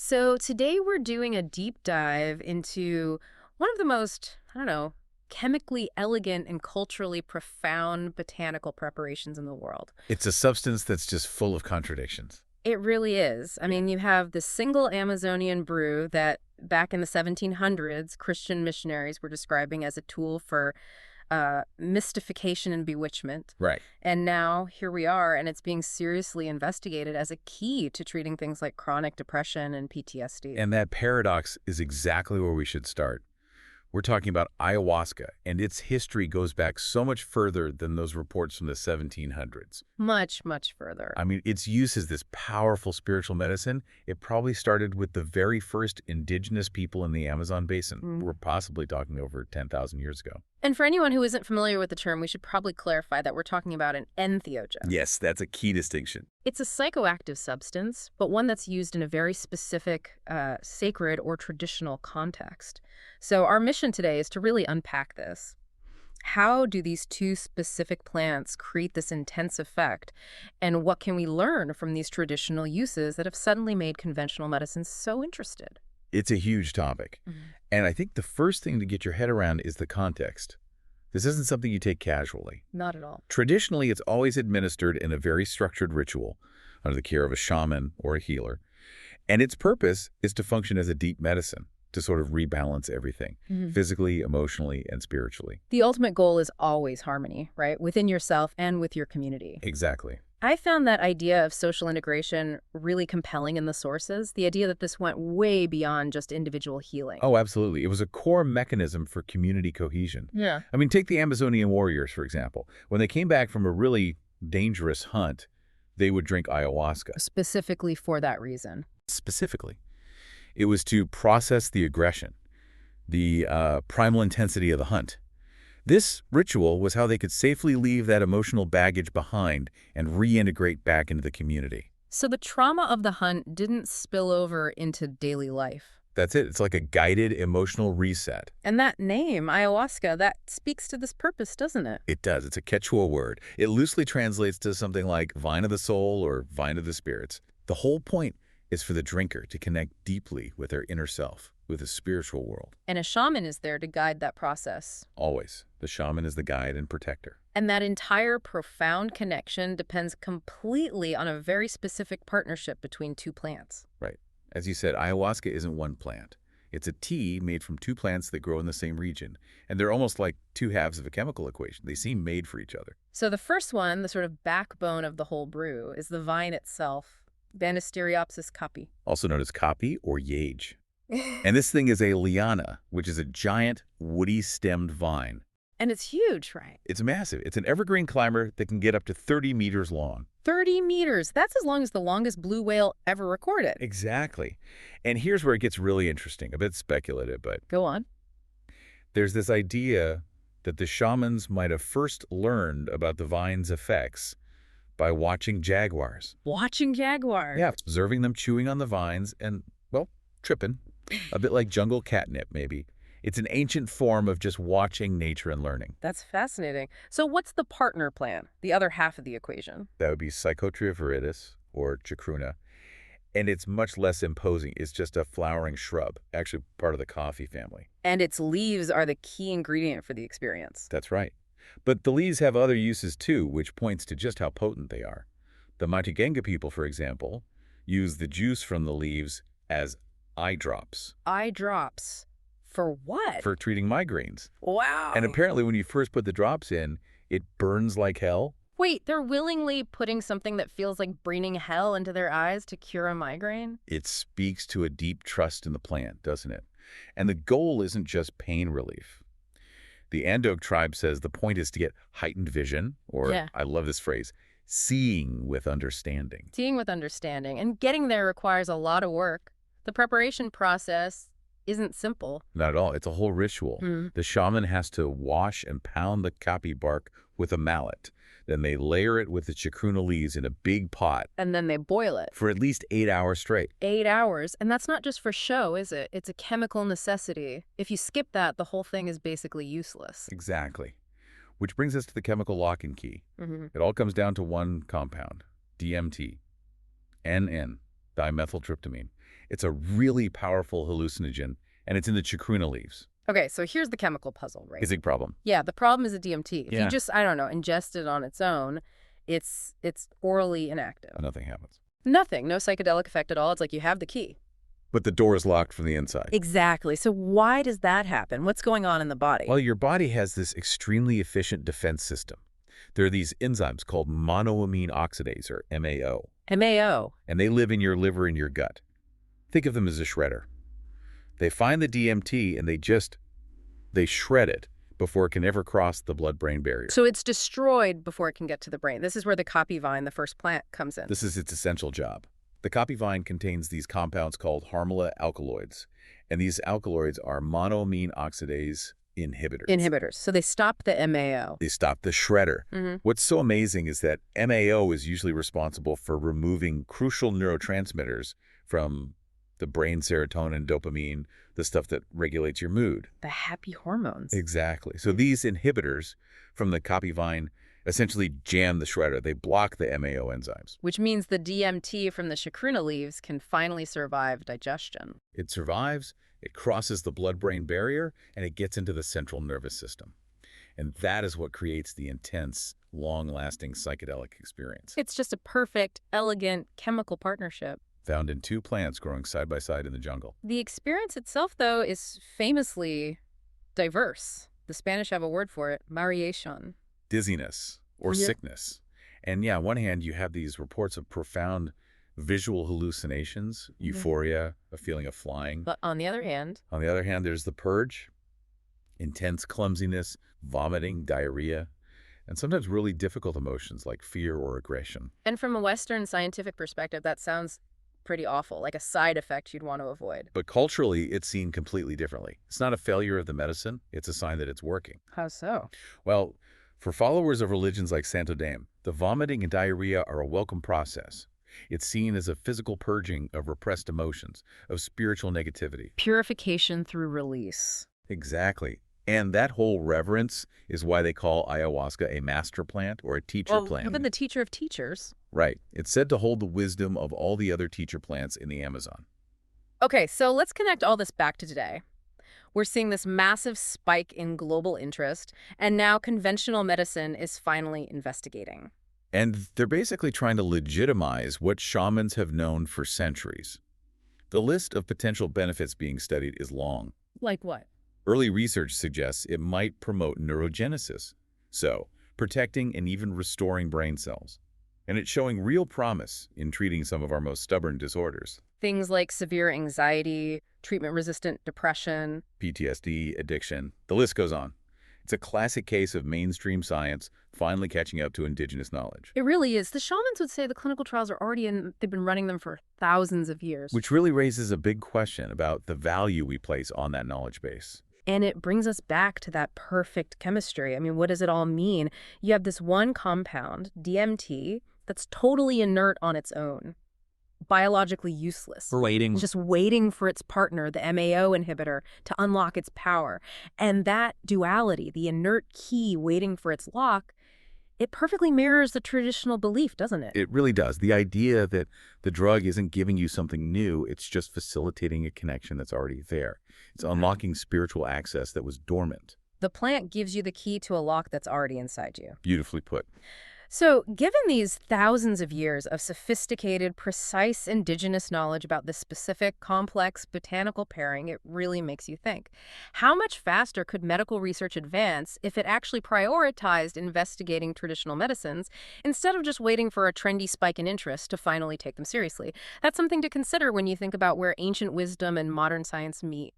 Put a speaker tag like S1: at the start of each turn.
S1: So today we're doing a deep dive into one of the most, I don't know, chemically elegant and culturally profound botanical preparations in the world.
S2: It's a substance that's just full of contradictions.
S1: It really is. I
S2: Yeah.
S1: mean, you have the single Amazonian brew that back in the 1700s, Christian missionaries were describing as a tool for mystification and bewitchment.
S2: Right.
S1: And now here we are, and it's being seriously investigated as a key to treating things like chronic depression and PTSD.
S2: And that paradox is exactly where we should start. We're talking about ayahuasca, and its history goes back so much further than those reports from the 1700s.
S1: Much, much further.
S2: I mean, its use as this powerful spiritual medicine, it probably started with the very first indigenous people in the Amazon basin. We're possibly talking over 10,000 years ago.
S1: And for anyone who isn't familiar with the term, we should probably clarify that we're talking about an entheogen.
S2: Yes, that's a key distinction.
S1: It's a psychoactive substance, but one that's used in a very specific, sacred or traditional context. So our mission today is to really unpack this. How do these two specific plants create this intense effect? And what can we learn from these traditional uses that have suddenly made conventional medicine so interested?
S2: It's a huge topic. And I think the first thing to get your head around is the context. This isn't something you take casually.
S1: Not at all.
S2: Traditionally, it's always administered in a very structured ritual under the care of a shaman or a healer. And its purpose is to function as a deep medicine, to sort of rebalance everything, physically, emotionally, and spiritually.
S1: The ultimate goal is always harmony, right? Within yourself and with your community.
S2: Exactly.
S1: I found that idea of social integration really compelling in the sources, the idea that this went way beyond just individual healing.
S2: Oh, absolutely. It was a core mechanism for community cohesion.
S1: Yeah.
S2: I mean, take the Amazonian warriors, for example. When they came back from a really dangerous hunt, they would drink ayahuasca.
S1: Specifically for that reason.
S2: Specifically, it was to process the aggression, the primal intensity of the hunt. This ritual was how they could safely leave that emotional baggage behind and reintegrate back into the community.
S1: So the trauma of the hunt didn't spill over into daily life.
S2: That's it. It's like a guided emotional reset.
S1: And that name, ayahuasca, that speaks to this purpose, doesn't it?
S2: It does. It's a Quechua word. It loosely translates to something like vine of the soul or vine of the spirits. The whole point is for the drinker to connect deeply with their inner self, with the spiritual world.
S1: And a shaman is there to guide that process.
S2: Always. The shaman is the guide and protector.
S1: And that entire profound connection depends completely on a very specific partnership between two plants.
S2: Right. As you said, ayahuasca isn't one plant. It's a tea made from two plants that grow in the same region. And they're almost like two halves of a chemical equation. They seem made for each other.
S1: So the first one, the sort of backbone of the whole brew, is the vine itself, Banisteriopsis caapi.
S2: Also known as Caapi or yage. And this thing is a liana, which is a giant, woody-stemmed vine.
S1: And it's huge, right?
S2: It's massive. It's an evergreen climber that can get up to 30 meters long.
S1: 30 meters. That's as long as the longest blue whale ever recorded.
S2: Exactly. And here's where it gets really interesting, a bit speculative, but
S1: Go on.
S2: there's this idea that the shamans might have first learned about the vine's effects by watching jaguars.
S1: Watching jaguars.
S2: Yeah, observing them chewing on the vines and, well, tripping. A bit like jungle catnip, maybe. It's an ancient form of just watching nature and learning.
S1: That's fascinating. So what's the partner plant, the other half of the equation?
S2: That would be Psychotria viridis, or chacruna. And it's much less imposing. It's just a flowering shrub, actually part of the coffee family.
S1: And its leaves are the key ingredient for the experience.
S2: That's right. But the leaves have other uses too, which points to just how potent they are. The Matigenga people, for example, use the juice from the leaves as eye drops.
S1: Eye drops. For what?
S2: For treating migraines.
S1: Wow.
S2: And apparently when you first put the drops in, it burns like hell.
S1: Wait, they're willingly putting something that feels like breathing hell into their eyes to cure a migraine?
S2: It speaks to a deep trust in the plant, doesn't it? And the goal isn't just pain relief. The Andog tribe says the point is to get heightened vision, or I love this phrase, seeing with understanding.
S1: Seeing with understanding. And getting there requires a lot of work. The preparation process isn't simple.
S2: Not at all. It's a whole ritual. The shaman has to wash and pound the Caapi bark with a mallet. Then they layer it with the chacruna leaves in a big pot.
S1: And then they boil it.
S2: For at least 8 hours straight.
S1: 8 hours. And that's not just for show, is it? It's a chemical necessity. If you skip that, the whole thing is basically useless.
S2: Exactly. Which brings us to the chemical lock and key. It all comes down to one compound, DMT, NN, dimethyltryptamine. It's a really powerful hallucinogen, and it's in the chacruna leaves.
S1: Okay, so here's the chemical puzzle, right?
S2: Big problem.
S1: Yeah, the problem is the DMT. If
S2: Yeah.
S1: you just, I don't know, ingest it on its own, it's orally inactive.
S2: Nothing happens.
S1: Nothing, no psychedelic effect at all. It's like you have the key.
S2: But the door is locked from the inside.
S1: Exactly. So why does that happen? What's going on in the body?
S2: Well, your body has this extremely efficient defense system. There are these enzymes called monoamine oxidase, or MAO,
S1: MAO.
S2: and they live in your liver and your gut. Think of them as a shredder. They find the DMT and they shred it before it can ever cross the blood-brain barrier.
S1: So it's destroyed before it can get to the brain. This is where the Caapi vine, the first plant, comes in.
S2: This is its essential job. The Caapi vine contains these compounds called harmala alkaloids, and these alkaloids are monoamine oxidase inhibitors.
S1: So they stop the MAO.
S2: They stop the shredder.
S1: Mm-hmm.
S2: What's so amazing is that MAO is usually responsible for removing crucial neurotransmitters from the brain, serotonin, dopamine, the stuff that regulates your mood.
S1: The happy hormones.
S2: Exactly. So these inhibitors from the Caapi vine essentially jam the shredder. They block the MAO enzymes.
S1: Which means the DMT from the chacruna leaves can finally survive digestion.
S2: It survives, it crosses the blood-brain barrier, and it gets into the central nervous system. And that is what creates the intense, long-lasting psychedelic experience.
S1: It's just a perfect, elegant chemical partnership.
S2: Found in two plants growing side by side in the jungle.
S1: The experience itself, though, is famously diverse. The Spanish have a word for it, mareation.
S2: Dizziness or
S1: Yeah.
S2: sickness. And yeah, on one hand, you have these reports of profound visual hallucinations, euphoria, a feeling of flying.
S1: But on the other hand,
S2: On the other hand, there's the purge, intense clumsiness, vomiting, diarrhea, and sometimes really difficult emotions like fear or aggression.
S1: and from a Western scientific perspective, that sounds pretty awful, like a side effect you'd want to avoid.
S2: But culturally, it's seen completely differently. It's not a failure of the medicine, it's a sign that it's working.
S1: How so?
S2: Well, for followers of religions like Santo Daime, the vomiting and diarrhea are a welcome process. It's seen as a physical purging of repressed emotions, of spiritual negativity.
S1: Purification through release.
S2: Exactly. And that whole reverence is why they call ayahuasca a master plant or a teacher plant.
S1: Even the teacher of teachers.
S2: Right. It's said to hold the wisdom of all the other teacher plants in the Amazon.
S1: Okay, so let's connect all this back to today. We're seeing this massive spike in global interest, and now conventional medicine is finally investigating.
S2: And they're basically trying to legitimize what shamans have known for centuries. The list of potential benefits being studied is long.
S1: Like what?
S2: Early research suggests it might promote neurogenesis, so protecting and even restoring brain cells. And it's showing real promise in treating some of our most stubborn disorders.
S1: Things like severe anxiety, treatment-resistant depression.
S2: PTSD, addiction, the list goes on. It's a classic case of mainstream science finally catching up to indigenous knowledge.
S1: It really is. The shamans would say the clinical trials are already in, they've been running them for thousands of years.
S2: Which really raises a big question about the value we place on that knowledge base.
S1: And it brings us back to that perfect chemistry. I mean, what does it all mean? You have this one compound, DMT, that's totally inert on its own, biologically useless.
S3: Waiting.
S1: Just waiting for its partner, the MAO inhibitor, to unlock its power. And that duality, the inert key waiting for its lock, it perfectly mirrors the traditional belief, doesn't it?
S2: It really does. The idea that the drug isn't giving you something new, it's just facilitating a connection that's already there. It's unlocking spiritual access that was dormant.
S1: The plant gives you the key to a lock that's already inside you.
S2: Beautifully put.
S1: So, given these thousands of years of sophisticated, precise indigenous knowledge about this specific, complex botanical pairing, it really makes you think. How much faster could medical research advance if it actually prioritized investigating traditional medicines instead of just waiting for a trendy spike in interest to finally take them seriously? That's something to consider when you think about where ancient wisdom and modern science meet.